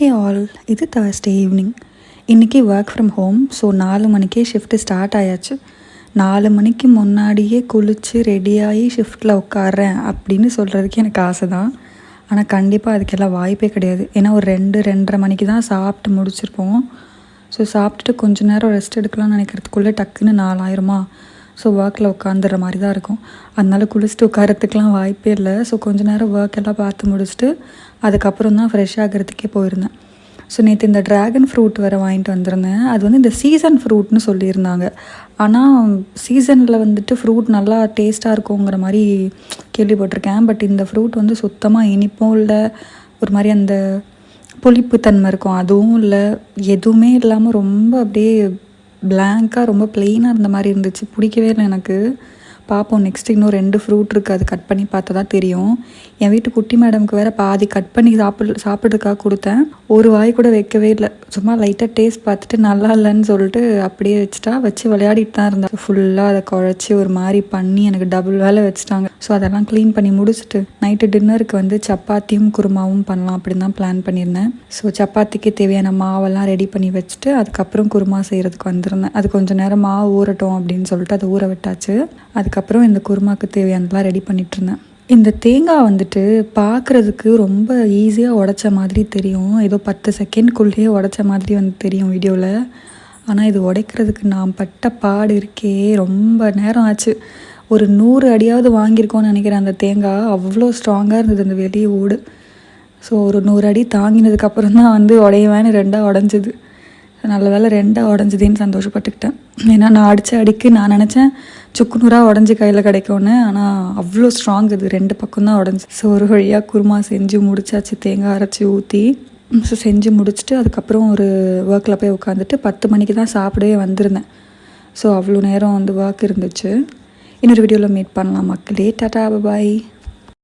Hey all, இது Thursday evening. இன்றைக்கி work from home. So 4 மணிக்கே ஷிஃப்ட்டு ஸ்டார்ட் ஆயாச்சு. 4 மணிக்கு முன்னாடியே குளித்து ரெடியாகி ஷிஃப்ட்டில் உட்காறேன் அப்படின்னு சொல்கிறதுக்கு எனக்கு ஆசை தான். ஆனால் கண்டிப்பாக அதுக்கெல்லாம் வாய்ப்பே கிடையாது. ஏன்னா ஒரு 2-2:30 மணிக்கு தான் சாப்பிட்டு முடிச்சிருப்போம். ஸோ சாப்பிட்டுட்டு கொஞ்சம் நேரம் ரெஸ்ட் எடுக்கலாம்னு நினைக்கிறதுக்குள்ளே டக்குன்னு 4 ஆயிருமா. ஸோ ஒர்க்கில் உட்காந்துடுற மாதிரி தான் இருக்கும். அதனால குளிச்சுட்டு உட்காரத்துக்குலாம் வாய்ப்பே இல்லை. ஸோ கொஞ்சம் நேரம் ஒர்க் எல்லாம் பார்த்து முடிச்சுட்டு அதுக்கப்புறம் தான் ஃப்ரெஷ் ஆகிறதுக்கே போயிருந்தேன். ஸோ நேற்று இந்த ட்ராகன் ஃப்ரூட் வேறு வாங்கிட்டு வந்திருந்தேன். அது வந்து இந்த சீசன் ஃப்ரூட்னு சொல்லியிருந்தாங்க. ஆனால் சீசனில் வந்துட்டு ஃப்ரூட் நல்லா டேஸ்ட்டாக இருக்குங்கிற மாதிரி கேள்விப்பட்டிருக்கேன். பட் இந்த ஃப்ரூட் வந்து சுத்தமாக இனிப்பும் இல்லை, ஒரு மாதிரி அந்த புளிப்பு தன்மை இருக்கும் அதுவும் இல்லை, எதுவுமே இல்லாமல் ரொம்ப அப்படியே பிளாங்காக ரொம்ப ப்ளெயினாக இருந்த மாதிரி இருந்துச்சு. பிடிக்கவே இல்லை எனக்கு. பார்ப்போம், நெக்ஸ்ட்டு இன்னும் 2 ஃப்ரூட் இருக்குது, அது கட் பண்ணி பார்த்தா தான் தெரியும். என் வீட்டு குட்டி மேடமுக்கு வேறு பாதி கட் பண்ணி சாப்பிட்றதுக்காக கொடுத்தேன். ஒரு வாய் கூட வைக்கவே இல்லை. சும்மா லைட்டாக டேஸ்ட் பார்த்துட்டு நல்லா இல்லைன்னு சொல்லிட்டு அப்படியே வச்சு விளையாடிட்டு தான் இருந்தேன். ஃபுல்லாக அதை குழச்சி ஒரு மாதிரி பண்ணி எனக்கு டபுள் வேலை வச்சுட்டாங்க. ஸோ அதெல்லாம் க்ளீன் பண்ணி முடிச்சுட்டு நைட்டு டின்னருக்கு வந்து சப்பாத்தியும் குருமாவும் பண்ணலாம் அப்படின்னு தான் பிளான் பண்ணியிருந்தேன். ஸோ சப்பாத்திக்கு தேவையான மாவெல்லாம் ரெடி பண்ணி வச்சுட்டு அதுக்கப்புறம் குருமா செய்கிறதுக்கு வந்திருந்தேன். அது கொஞ்சம் நேரம் மாவு ஊறட்டும் அப்படின்னு சொல்லிட்டு அதை ஊற விட்டாச்சு. அதுக்கப்புறம் இந்த குருமாவுக்கு தேவையானதெல்லாம் ரெடி பண்ணிகிட்டு இருந்தேன். இந்த தேங்காய் வந்துட்டு பார்க்குறதுக்கு ரொம்ப ஈஸியாக உடைச்ச மாதிரி தெரியும். ஏதோ 10 செகண்ட்குள்ளேயே உடைச்ச மாதிரி வந்து தெரியும் வீடியோவில். ஆனால் இது உடைக்கிறதுக்கு நான் பட்ட பாடு இருக்கே, ரொம்ப நேரம் ஆச்சு. ஒரு 100 அடியாவது வாங்கியிருக்கோன்னு நினைக்கிறேன். அந்த தேங்காய் அவ்வளோ ஸ்ட்ராங்காக இருந்தது அந்த வெளியே ஓடு. ஸோ ஒரு 100 அடி தாங்கினதுக்கப்புறம் தான் வந்து உடையவேன்னு 2ஆக உடஞ்சிது. நல்ல வேலை 2ஆக உடஞ்சிதுன்னு சந்தோஷப்பட்டுக்கிட்டேன். ஏன்னா நான் அடித்த அடிக்கு நான் நினச்சேன் சுக்குநூறாக உடஞ்சி கையில் கிடைக்கும்னு. ஆனால் அவ்வளோ ஸ்ட்ராங் இது, 2 பக்கம் தான் உடஞ்சி. ஸோ ஒரு வழியாக குருமா செஞ்சு முடிச்சாச்சு, தேங்காய் அரைச்சி ஊற்றி. ஸோ செஞ்சு முடிச்சுட்டு அதுக்கப்புறம் ஒரு ஒர்க்கில் போய் உட்காந்துட்டு 10 மணிக்கு தான் சாப்பிடவே வந்திருந்தேன். ஸோ அவ்வளோ நேரம் வந்து ஒர்க் இருந்துச்சு. இன்னொரு வீடியோவில் மீட் பண்ணலாம் மக்களே. டாடா, பாய்.